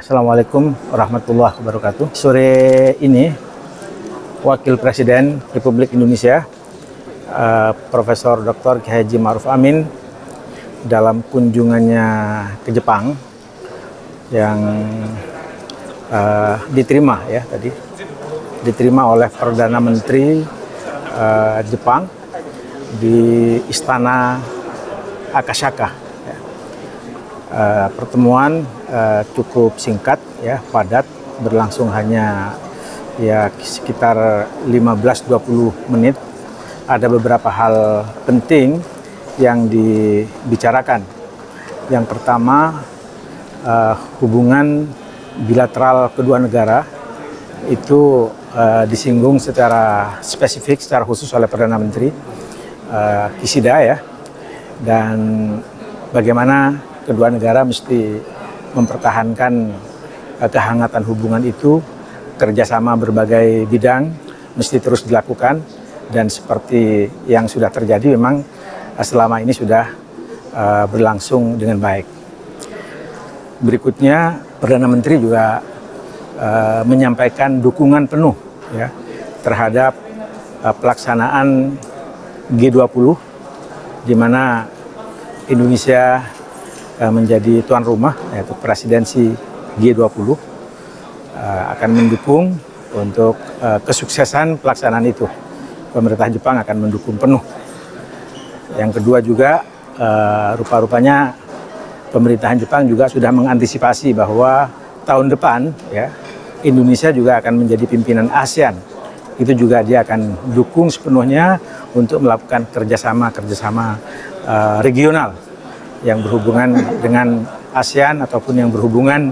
Assalamualaikum warahmatullahi wabarakatuh. Sore ini, Wakil Presiden Republik Indonesia, Profesor Dr. Kiai Haji Ma'ruf Amin, dalam kunjungannya ke Jepang yang diterima oleh Perdana Menteri Jepang di Istana Akasaka. Pertemuan cukup singkat, padat, berlangsung hanya sekitar 15-20 menit. Ada beberapa hal penting yang dibicarakan. Yang pertama, hubungan bilateral kedua negara itu disinggung secara spesifik, secara khusus oleh Perdana Menteri Kishida, dan bagaimana kedua negara mesti mempertahankan kehangatan hubungan itu, kerjasama berbagai bidang mesti terus dilakukan, dan seperti yang sudah terjadi memang selama ini sudah berlangsung dengan baik. Berikutnya, Perdana Menteri juga menyampaikan dukungan penuh terhadap pelaksanaan G20, di mana Indonesia menjadi tuan rumah, yaitu presidensi G20, akan mendukung untuk kesuksesan pelaksanaan itu. Pemerintah Jepang akan mendukung penuh. Yang kedua juga, rupa-rupanya pemerintahan Jepang juga sudah mengantisipasi bahwa tahun depan Indonesia juga akan menjadi pimpinan ASEAN. Itu juga dia akan dukung sepenuhnya untuk melakukan kerjasama regional yang berhubungan dengan ASEAN ataupun yang berhubungan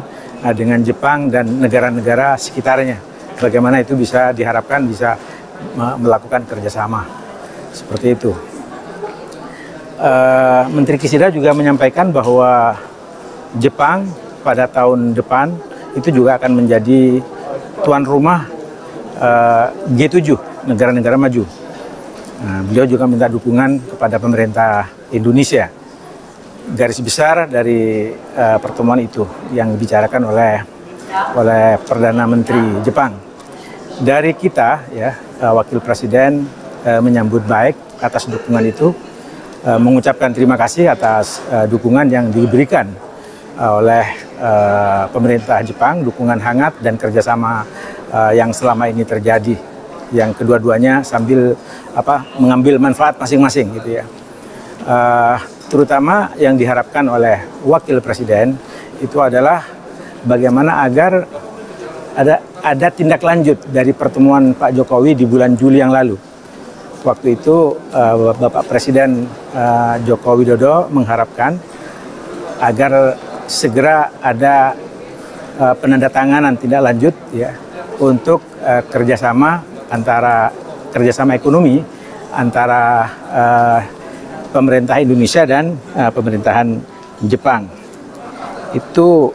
dengan Jepang dan negara-negara sekitarnya. Bagaimana itu bisa diharapkan bisa melakukan kerjasama seperti itu. Menteri Kishida juga menyampaikan bahwa Jepang pada tahun depan itu juga akan menjadi tuan rumah G7, negara-negara maju. Beliau juga minta dukungan kepada pemerintah Indonesia. Garis besar dari pertemuan itu yang dibicarakan oleh Perdana Menteri Jepang. Dari kita, Wakil Presiden menyambut baik atas dukungan itu, mengucapkan terima kasih atas dukungan yang diberikan oleh pemerintah Jepang, dukungan hangat dan kerjasama yang selama ini terjadi, yang kedua-duanya sambil mengambil manfaat masing-masing gitu ya. Terutama yang diharapkan oleh Wakil Presiden itu adalah bagaimana agar ada tindak lanjut dari pertemuan Pak Jokowi di bulan Juli yang lalu. Waktu itu Bapak Presiden Joko Widodo mengharapkan agar segera ada penandatanganan tindak lanjut untuk kerjasama ekonomi antara pemerintah Indonesia dan pemerintahan Jepang. Itu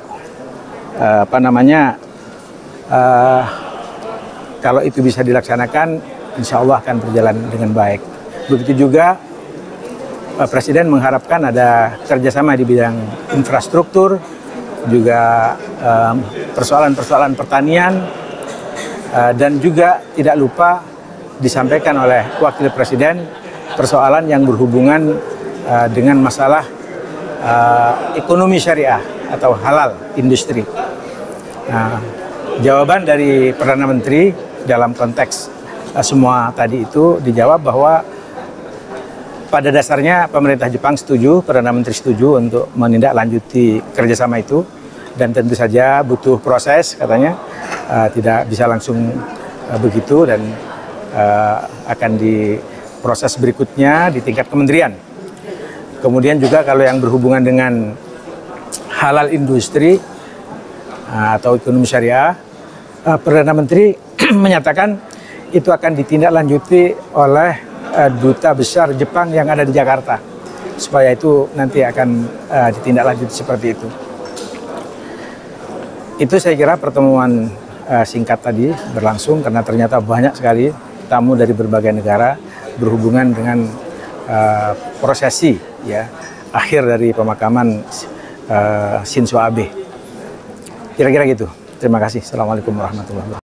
kalau itu bisa dilaksanakan, insya Allah akan berjalan dengan baik. Begitu juga Presiden mengharapkan ada kerjasama di bidang infrastruktur, juga persoalan-persoalan pertanian, dan juga tidak lupa disampaikan oleh Wakil Presiden persoalan yang berhubungan dengan masalah ekonomi syariah atau halal industri. Jawaban dari Perdana Menteri dalam konteks semua tadi itu dijawab bahwa pada dasarnya pemerintah Jepang setuju, Perdana Menteri setuju untuk menindaklanjuti kerjasama itu, dan tentu saja butuh proses, katanya tidak bisa langsung begitu, dan akan diproses berikutnya di tingkat kementerian. Kemudian juga kalau yang berhubungan dengan halal industri atau ekonomi syariah, Perdana Menteri menyatakan itu akan ditindaklanjuti oleh Duta Besar Jepang yang ada di Jakarta, supaya itu nanti akan ditindaklanjuti seperti itu. Itu saya kira pertemuan singkat tadi berlangsung karena ternyata banyak sekali tamu dari berbagai negara berhubungan dengan prosesi akhir dari pemakaman Shinzo Abe. Kira-kira gitu. Terima kasih. Assalamualaikum warahmatullahi wabarakatuh.